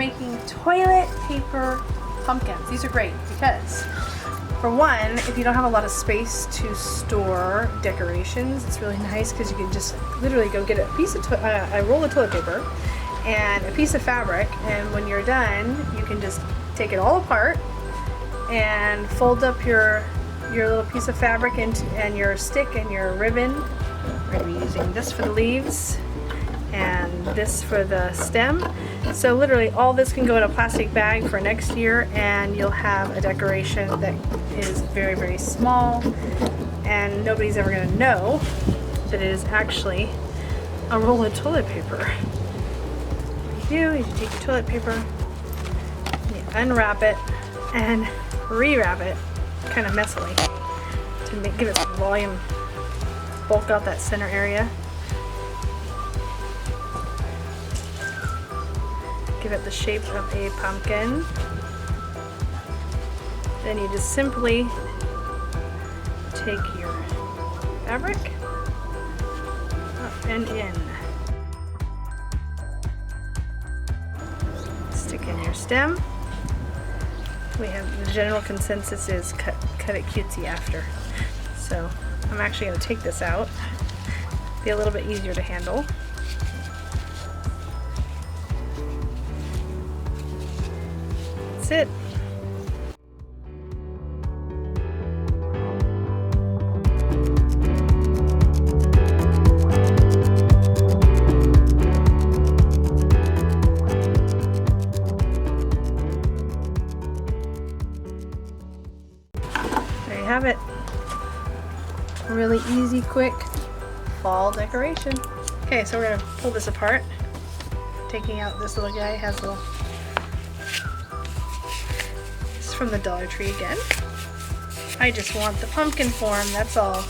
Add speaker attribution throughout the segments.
Speaker 1: making toilet paper pumpkins. These are great because, for one, if you don't have a lot of space to store decorations, it's really nice because you can just literally go get a piece of a roll of toilet paper and a piece of fabric, and when you're done, you can just take it all apart and fold up your little piece of fabric and your stick and your ribbon. We're going to be using this for the leaves and this for the stem. So literally all this can go in a plastic bag for next year, and you'll have a decoration that is very, very small, and nobody's ever going to know that it is actually a roll of toilet paper. What you do is you take your toilet paper, you unwrap it, and rewrap it kind of messily to give it some volume, bulk out that center area. Give it the shape of a pumpkin. Then you just simply take your fabric up and in. Stick in your stem. We have the general consensus is cut it cutesy after. So I'm actually going to take this out. Be a little bit easier to handle. That's it. There you have it. A really easy, quick fall decoration. Okay, so we're going to pull this apart. Taking out this little guy, has a little... This is from the Dollar Tree again. I just want the pumpkin form, that's all.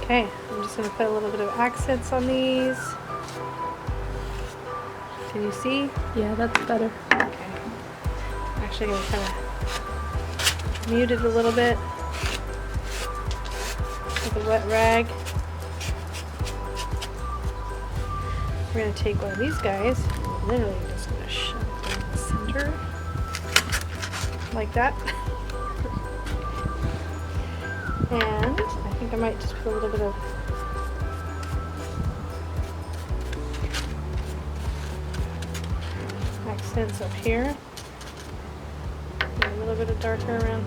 Speaker 1: Okay, I'm just going to put a little bit of accents on these. Can you see?
Speaker 2: Yeah, that's better.
Speaker 1: Okay. I'm actually going to kind of mute it a little bit with a wet rag. We're going to take one of these guys, and literally just going to shove it in the center, like that. And I think I might just put a little bit of accents up here, and a little bit of darker around